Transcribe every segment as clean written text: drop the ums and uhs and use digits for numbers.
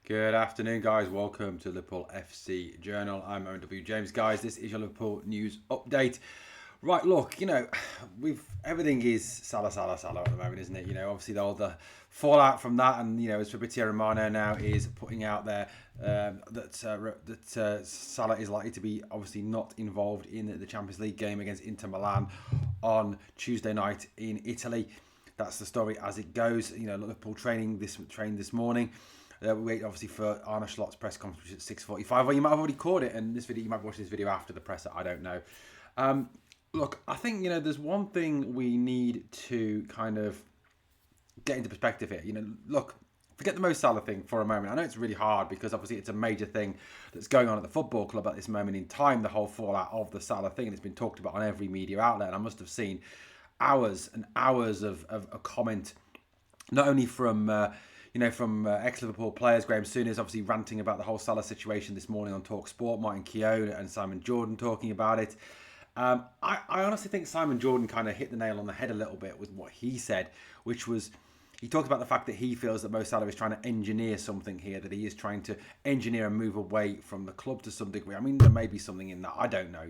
Good afternoon, guys. Welcome to Liverpool FC Journal. I'm Owen W. James. Guys, this is your Liverpool news update. Right, look, everything is Salah at the moment, isn't it? Obviously the fallout from that, and as Fabrizio Romano now is putting out there that Salah is likely to be obviously not involved in the Champions League game against Inter Milan on Tuesday night in Italy. That's the story as it goes. Liverpool trained this morning. We wait obviously for Arne Slot's press conference at 6:45. Well, you might have already caught it, and you might watch this video after the presser. I don't know. Look, I think there's one thing we need to kind of get into perspective here. Look, forget the Mo Salah thing for a moment. I know it's really hard because obviously it's a major thing that's going on at the football club at this moment in time. The whole fallout of the Salah thing, and it's been talked about on every media outlet. And I must have seen hours and hours of a comment, not only from ex-Liverpool players. Graham Souness obviously ranting about the whole Salah situation this morning on Talk Sport. Martin Keown and Simon Jordan talking about it. I honestly think Simon Jordan kind of hit the nail on the head a little bit with what he said, which was he talked about the fact that he feels that Mo Salah is trying to engineer something here, that he is trying to engineer a move away from the club to some degree. I mean, there may be something in that. I don't know.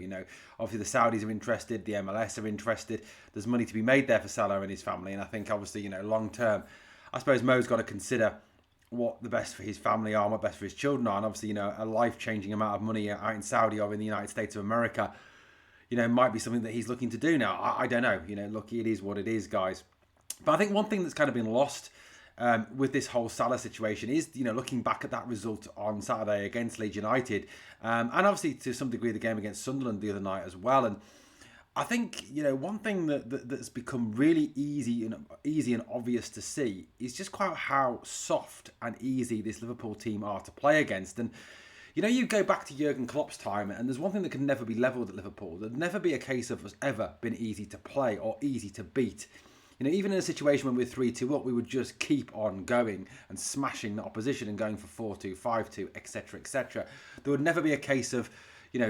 Obviously the Saudis are interested, the MLS are interested. There's money to be made there for Salah and his family, and I think obviously long term, I suppose Mo's got to consider what the best for his family are, what best for his children are, and obviously a life-changing amount of money out in Saudi or in the United States of America, might be something that he's looking to do now. I don't know. Look, it is what it is, guys. But I think one thing that's kind of been lost with this whole Salah situation is, looking back at that result on Saturday against Leeds United, and obviously to some degree the game against Sunderland the other night as well. And I think one thing that's become really easy and obvious to see is just quite how soft and easy this Liverpool team are to play against. And you go back to Jurgen Klopp's time, and there's one thing that can never be levelled at Liverpool. There'd never be a case of us ever been easy to play or easy to beat. Even in a situation when we're 3-2 up, we would just keep on going and smashing the opposition and going for 4-2, 5-2, etc., etc. There would never be a case of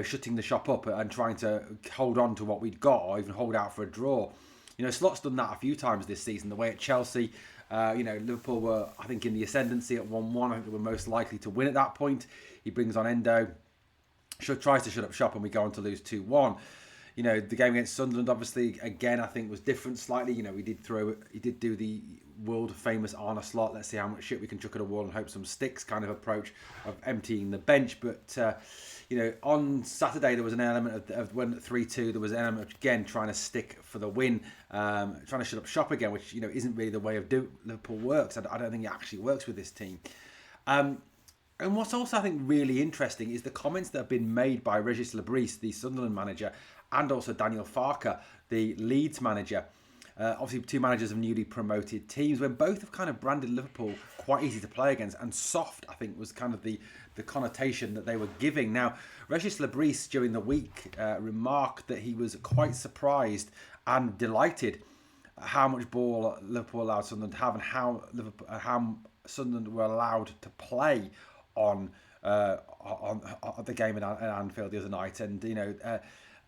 shutting the shop up and trying to hold on to what we'd got or even hold out for a draw. Slot's done that a few times this season. The way at Chelsea, Liverpool were, I think, in the ascendancy at 1-1. I think they were most likely to win at that point. He brings on Endo, tries to shut up shop, and we go on to lose 2-1. The game against Sunderland, obviously, again, I think was different slightly. He did do the world famous Arne Slot, let's see how much shit we can chuck at a wall and hope some sticks kind of approach of emptying the bench. But on Saturday there was an element of when 3-2, there was an element of, again, trying to stick for the win, trying to shut up shop again, which isn't really the way of Liverpool works. I don't think it actually works with this team. And what's also, I think, really interesting is the comments that have been made by Regis Lebris, the Sunderland manager, and also Daniel Farke, the Leeds manager. Obviously, two managers of newly promoted teams, when both have kind of branded Liverpool quite easy to play against, and soft, I think, was kind of the connotation that they were giving. Now, Regis Lebris, during the week, remarked that he was quite surprised and delighted at how much ball Liverpool allowed Sunderland to have, and how Sunderland were allowed to play on the game at Anfield the other night. And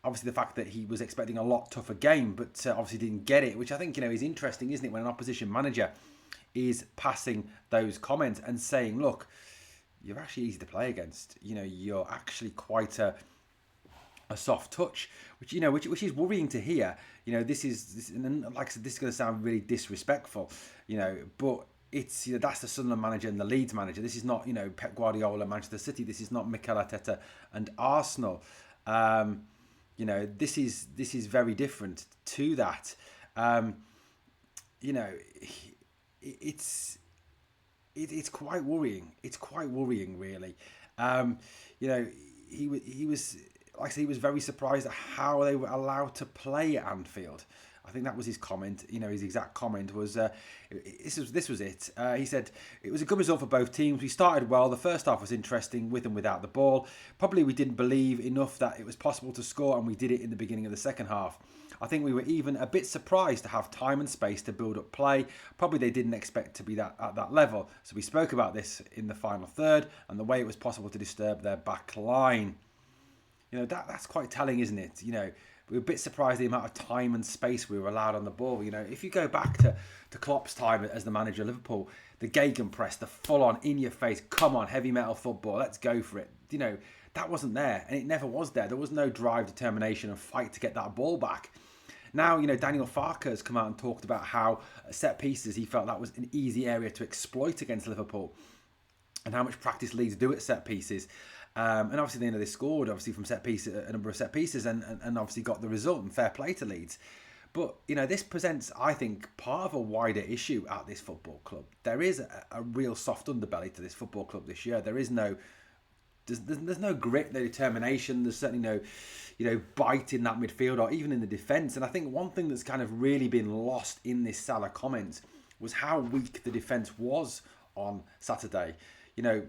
obviously the fact that he was expecting a lot tougher game, but obviously didn't get it, which I think is interesting, isn't it, when an opposition manager is passing those comments and saying, look, you're actually easy to play against, you're actually quite a soft touch, which is worrying to hear. This is, like I said, this is going to sound really disrespectful, but it's that's the Sunderland manager and the Leeds manager. This is not Pep Guardiola, Manchester City. This is not Mikel Arteta and Arsenal. This is very different to that. It's quite worrying. It's quite worrying, really. He was, like I say, he was very surprised at how they were allowed to play at Anfield. I think that was his comment. His exact comment was, this was it. He said, it was a good result for both teams. We started well. The first half was interesting with and without the ball. Probably we didn't believe enough that it was possible to score, and we did it in the beginning of the second half. I think we were even a bit surprised to have time and space to build up play. Probably they didn't expect to be at that level. So we spoke about this in the final third and the way it was possible to disturb their back line. That's quite telling, isn't it? we were a bit surprised the amount of time and space we were allowed on the ball. You know, if you go back to Klopp's time as the manager of Liverpool, the gegenpress, the full-on, in-your-face, come on, heavy metal football, let's go for it. You know, that wasn't there, and it never was there. There was no drive, determination, and fight to get that ball back. Now, you know, Daniel Farke has come out and talked about how at set pieces he felt that was an easy area to exploit against Liverpool, and how much practice Leeds do at set pieces. And obviously, they scored obviously from set pieces, a number of set pieces, and obviously got the result. And fair play to Leeds. But you know, this presents, I think, part of a wider issue at this football club. There is a real soft underbelly to this football club this year. There is no. There's no grit, no determination. There's certainly no, you know, bite in that midfield or even in the defence. And I think one thing that's kind of really been lost in this Salah comment was how weak the defence was on Saturday. You know,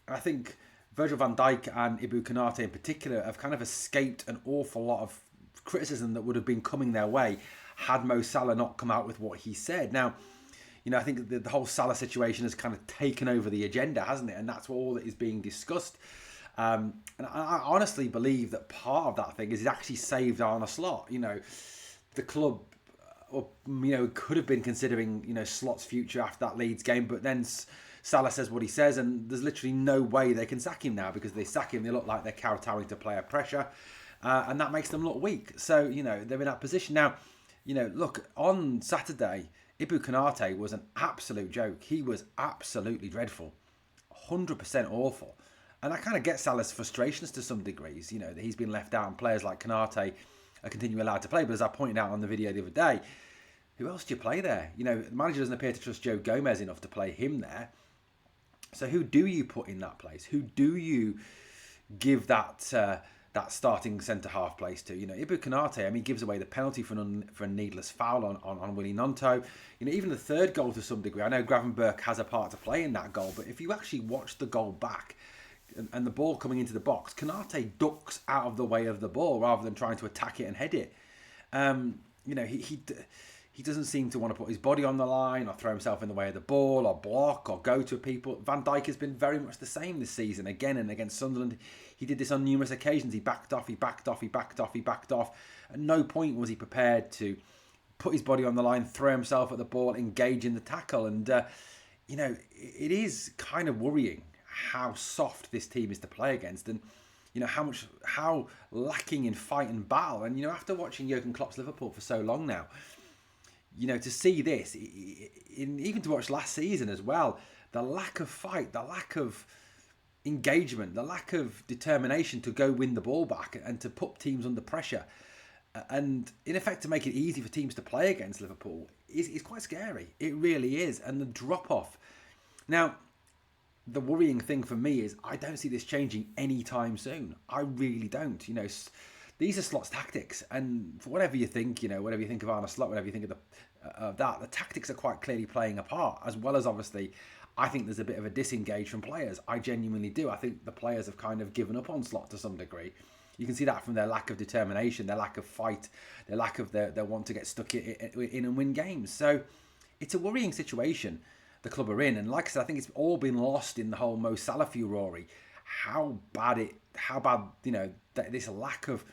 I think Virgil van Dijk and Ibou Konate in particular have kind of escaped an awful lot of criticism that would have been coming their way had Mo Salah not come out with what he said. Now, you know, I think the whole Salah situation has kind of taken over the agenda, hasn't it? And that's all that is being discussed. And I honestly believe that part of that thing is it actually saved Arne Slot. You know, the club, could have been considering, you know, Slot's future after that Leeds game, but then Salah says what he says, and there's literally no way they can sack him now, because they sack him, they look like they're kowtowing to player pressure, and that makes them look weak. So, you know, they're in that position. Now, you know, look, on Saturday, Ibou Konate was an absolute joke. He was absolutely dreadful. 100% awful. And I kind of get Salah's frustrations to some degrees, you know, that he's been left out and players like Konate are continuing allowed to play. But as I pointed out on the video the other day, who else do you play there? You know, the manager doesn't appear to trust Joe Gomez enough to play him there. So who do you put in that place? Who do you give that starting centre-half place to? You know, Ibou Konate, I mean, gives away the penalty for a needless foul on Willy Gnonto. You know, even the third goal to some degree, I know Gravenberch has a part to play in that goal, but if you actually watch the goal back, and the ball coming into the box, Konate ducks out of the way of the ball rather than trying to attack it and head it. You know, he doesn't seem to want to put his body on the line or throw himself in the way of the ball or block or go to people. Van Dijk has been very much the same this season. Again and against Sunderland, he did this on numerous occasions. He backed off. At no point was he prepared to put his body on the line, throw himself at the ball, engage in the tackle. And, you know, it is kind of worrying how soft this team is to play against, and you know how lacking in fight and battle. And you know, after watching Jurgen Klopp's Liverpool for so long now, you know, to see this, even to watch last season as well, the lack of fight, the lack of engagement, the lack of determination to go win the ball back and to put teams under pressure, and in effect to make it easy for teams to play against Liverpool is quite scary. It really is. And the drop off now. The worrying thing for me is I don't see this changing anytime soon. I really don't. You know, these are Slot's tactics, and for whatever you think, you know, whatever you think of Arne Slot, whatever you think of that, the tactics are quite clearly playing a part, as well as obviously, I think there's a bit of a disengage from players. I genuinely do. I think the players have kind of given up on Slot to some degree. You can see that from their lack of determination, their lack of fight, their lack of their want to get stuck in and win games. So it's a worrying situation the club are in, and like I said, I think it's all been lost in the whole Mo Salah furore. How bad you know this lack of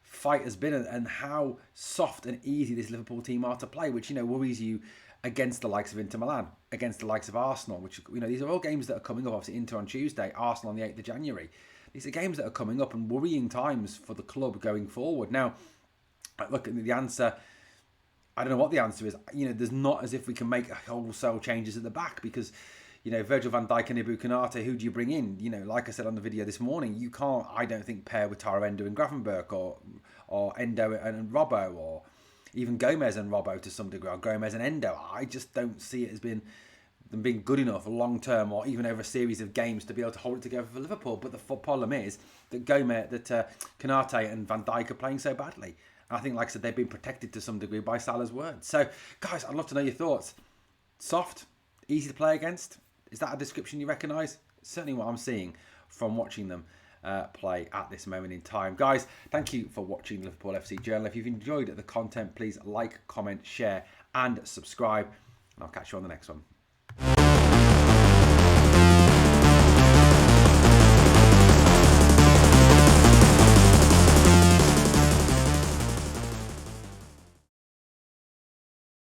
fight has been, and how soft and easy this Liverpool team are to play, which you know worries you against the likes of Inter Milan, against the likes of Arsenal, which you know these are all games that are coming up. Obviously, Inter on Tuesday, Arsenal on the 8th of January. These are games that are coming up and worrying times for the club going forward. Now, look at the answer. I don't know what the answer is. You know, there's not as if we can make wholesale changes at the back, because, you know, Virgil van Dijk and Ibou Konate, who do you bring in? You know, like I said on the video this morning, you can't, I don't think, pair with Taro Endo and Gravenberch, or Endo and Robbo, or even Gomez and Robbo to some degree, or Gomez and Endo. I just don't see it as them being good enough long term, or even over a series of games, to be able to hold it together for Liverpool. But the problem is that Konate and Van Dijk are playing so badly. I think, like I said, they've been protected to some degree by Salah's words. So, guys, I'd love to know your thoughts. Soft, easy to play against. Is that a description you recognise? Certainly what I'm seeing from watching them play at this moment in time. Guys, thank you for watching Liverpool FC Journal. If you've enjoyed the content, please like, comment, share and subscribe. And I'll catch you on the next one.